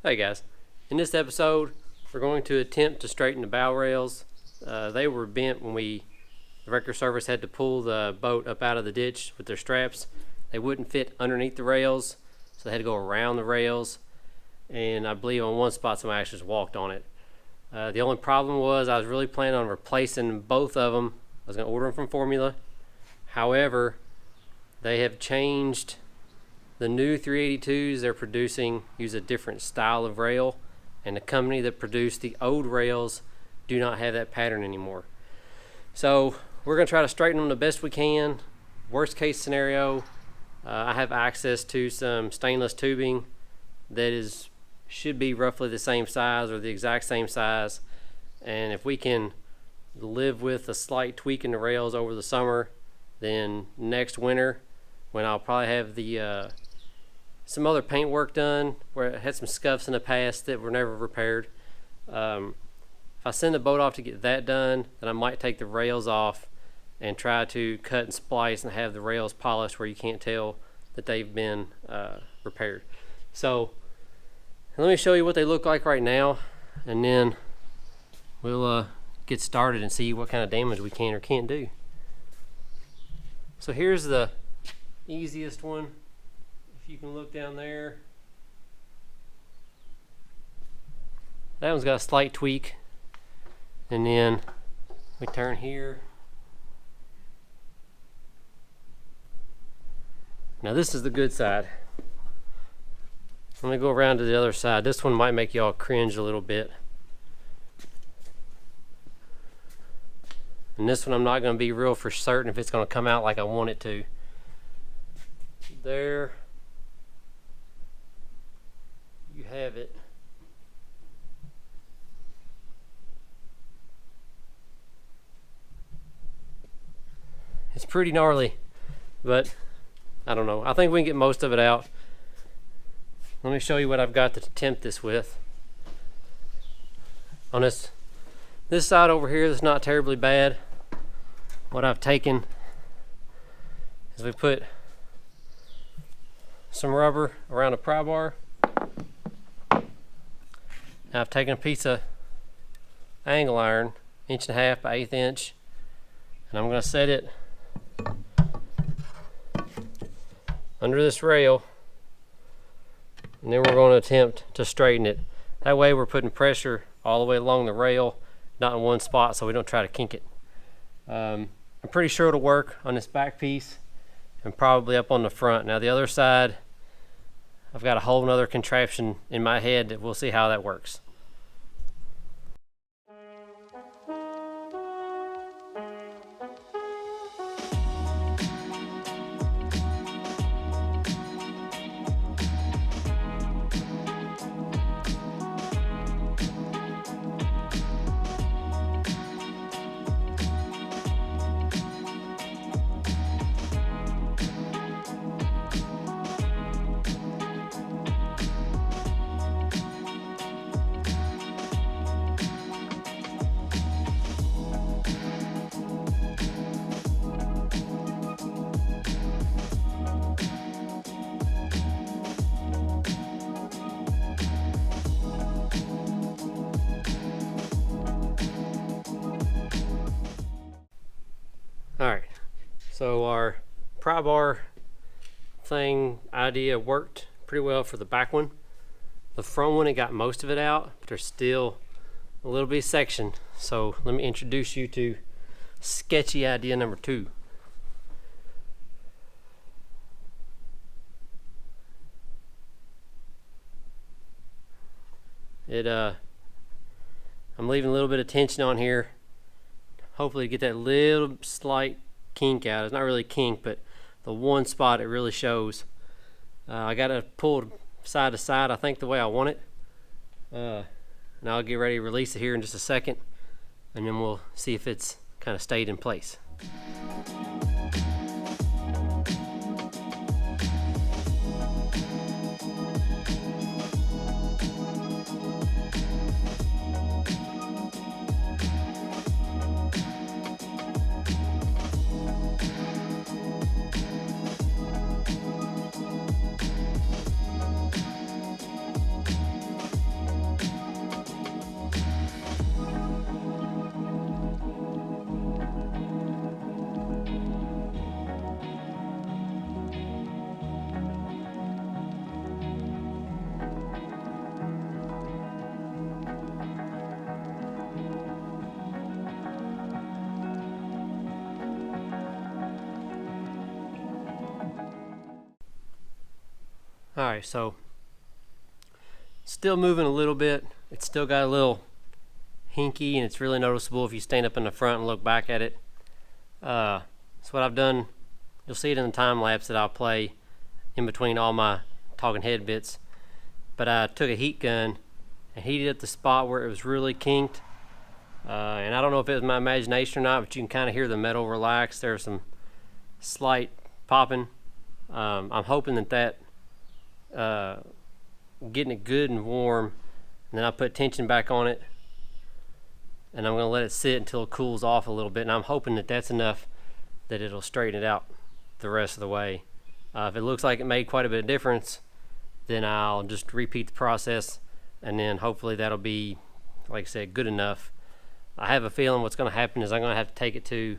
Hey guys, in this episode we're going to attempt to straighten the bow rails. They were bent when the wrecker service had to pull the boat up out of the ditch with their straps. They wouldn't fit underneath the rails, so they had to go around the rails, and I believe on one spot somebody actually just walked on it. The only problem was I was really planning on replacing both of them. I was going to order them from Formula. However, they have changed. The new 382s they're producing use a different style of rail, and the company that produced the old rails do not have that pattern anymore. So we're going to try to straighten them the best we can. Worst case scenario, I have access to some stainless tubing that should be roughly the same size or the exact same size, and if we can live with a slight tweak in the rails over the summer, then next winter, when I'll probably have the some other paint work done where it had some scuffs in the past that were never repaired. If I send the boat off to get that done, then I might take the rails off and try to cut and splice and have the rails polished where you can't tell that they've been repaired. So let me show you what they look like right now, and then we'll get started and see what kind of damage we can or can't do. So here's the easiest one. If you can look down there, that one's got a slight tweak, and then we turn here. Now this is the good side. Let me go around to the other side. This one might make y'all cringe a little bit. And this one I'm not going to be real for certain if it's going to come out like I want it to. There you have it. It's pretty gnarly, but I don't know. I think we can get most of it out. Let me show you what I've got to attempt this with. On this side over here, that's not terribly bad. What I've taken is we put some rubber around a pry bar. Now I've taken a piece of angle iron, 1.5 inch by 1/8 inch, and I'm going to set it under this rail, and then we're going to attempt to straighten it. That way we're putting pressure all the way along the rail, not in one spot, so we don't try to kink it. I'm pretty sure it'll work on this back piece and probably up on the front. Now the other side, I've got a whole nother contraption in my head that we'll see how that works. Alright, so our pry bar thing idea worked pretty well for the back one. The front one, it got most of it out, but there's still a little bit of section. So let me introduce you to sketchy idea number 2. I'm leaving a little bit of tension on here, hopefully to get that little slight kink out. It's not really kink, but the one spot it really shows. I got it pulled side to side, I think the way I want it. And I'll get ready to release it here in just a second, and then we'll see if it's kind of stayed in place. Alright, so still moving a little bit. It's still got a little hinky, and it's really noticeable if you stand up in the front and look back at it. So what I've done, you'll see it in the time lapse that I'll play in between all my talking head bits. But I took a heat gun and heated up the spot where it was really kinked. And I don't know if it was my imagination or not, but you can kind of hear the metal relax. There's some slight popping. I'm hoping that getting it good and warm, and then I put tension back on it, and I'm going to let it sit until it cools off a little bit, and I'm hoping that that's enough that it'll straighten it out the rest of the way. If it looks like it made quite a bit of difference, then I'll just repeat the process, and then hopefully that'll be, like I said, good enough. I have a feeling what's going to happen is I'm going to have to take it to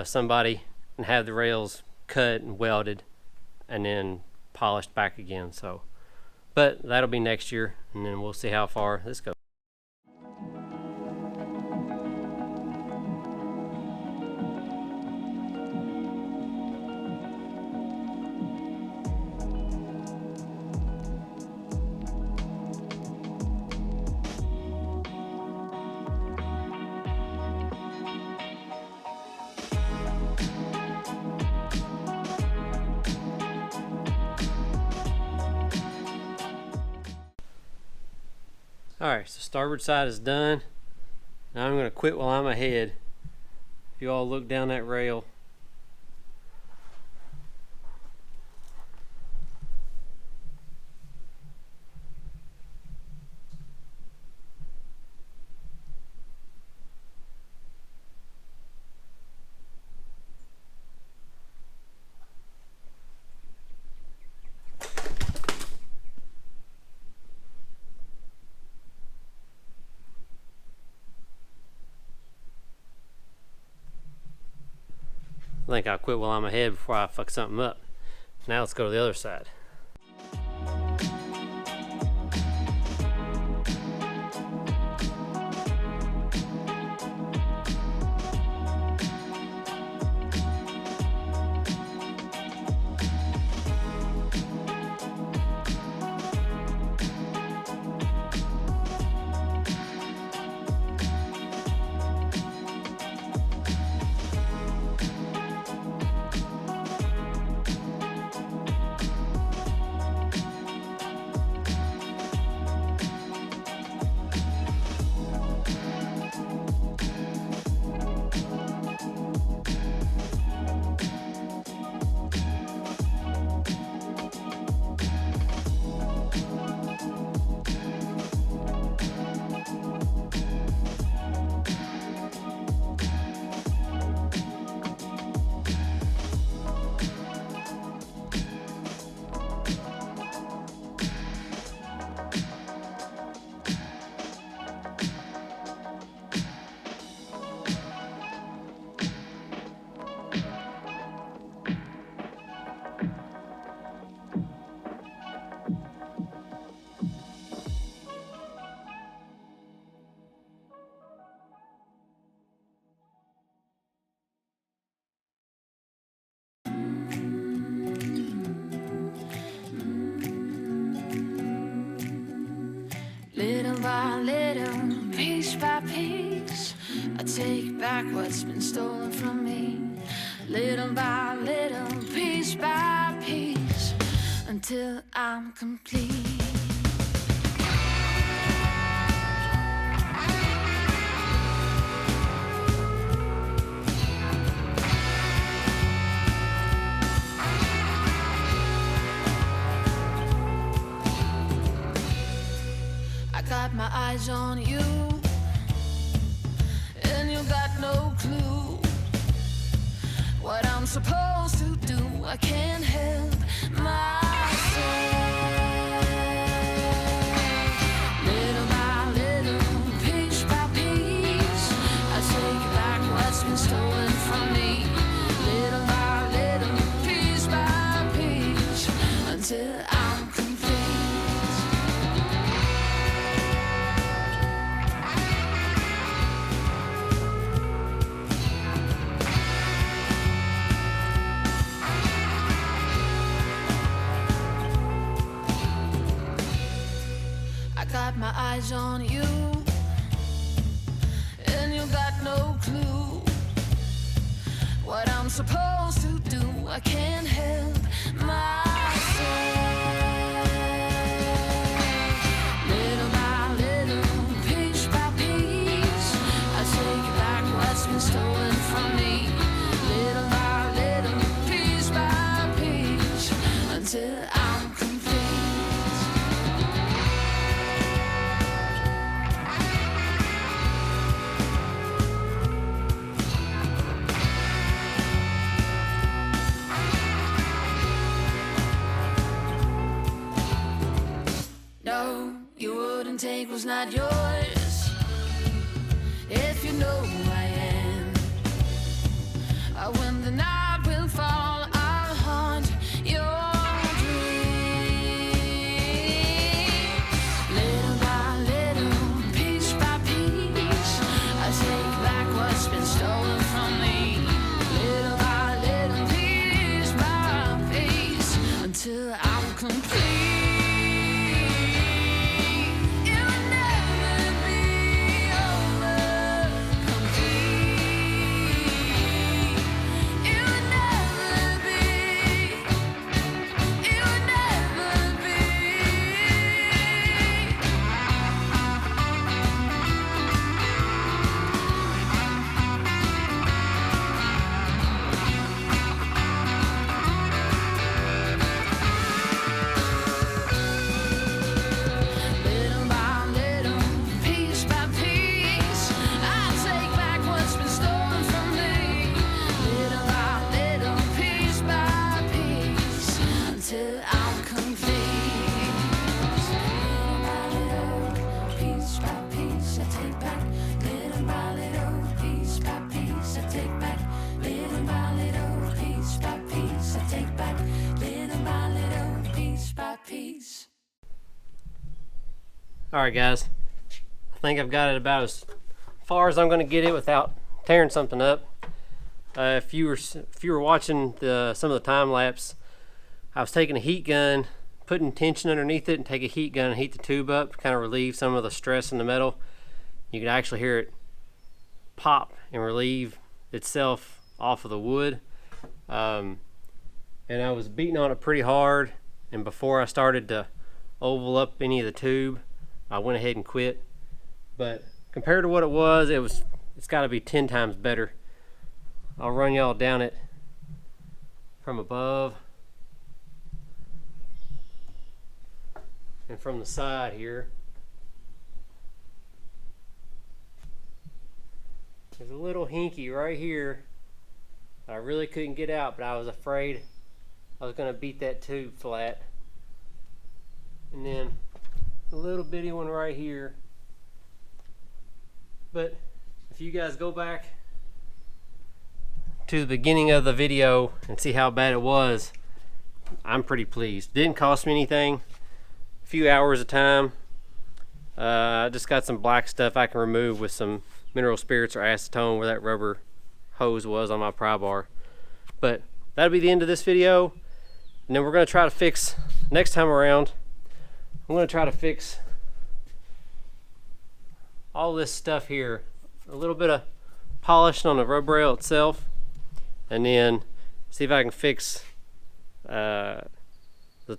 somebody and have the rails cut and welded and then polished back again. So, but that'll be next year, and then we'll see how far this goes. Alright, so starboard side is done. Now I'm going to quit while I'm ahead. If you all look down that rail, I think I'll quit while I'm ahead before I fuck something up. Now let's go to the other side. Little by little, piece by piece, I take back what's been stolen from me. Little by little, piece by piece, until I'm complete. I got my eyes on you, and you got no clue what I'm supposed to do. I can't help myself. Little by little, piece by piece, I take back what's been stolen from me. Little by little, piece by piece, until I'm complete. I got my eyes on you, and you got no clue what I'm supposed to do. I can't help myself. Little by little, piece by piece, I take back what's been stolen from me. Little by little, piece by piece, until I'm complete. No, you wouldn't take what's not yours. If you know who I am, when the night will fall, I'll haunt your dreams. Little by little, piece by piece, I take back what's been stolen from me. Little by little, piece by piece, until I'm complete. Alright guys, I think I've got it about as far as I'm going to get it without tearing something up. If you were watching some of the time lapse, I was taking a heat gun, putting tension underneath it, and take a heat gun and heat the tube up to kind of relieve some of the stress in the metal. You can actually hear it pop and relieve itself off of the wood. And I was beating on it pretty hard, and before I started to oval up any of the tube, I went ahead and quit. But compared to what it was, it's got to be 10 times better. I'll run y'all down it from above and from the side here. There's a little hinky right here that I really couldn't get out, but I was afraid I was going to beat that tube flat. And then a little bitty one right here. But if you guys go back to the beginning of the video and see how bad it was, I'm pretty pleased. Didn't cost me anything, a few hours of time. I just got some black stuff I can remove with some mineral spirits or acetone where that rubber hose was on my pry bar. But that'll be the end of this video, and then we're going to try to fix next time around. I'm going to try to fix all this stuff here. A little bit of polishing on the rub rail itself, and then see if I can fix the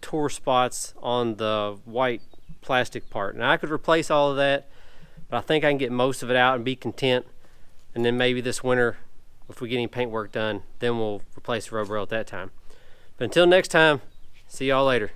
tore spots on the white plastic part. Now I could replace all of that, but I think I can get most of it out and be content. And then maybe this winter, if we get any paint work done, then we'll replace the rub rail at that time. But until next time, see y'all later.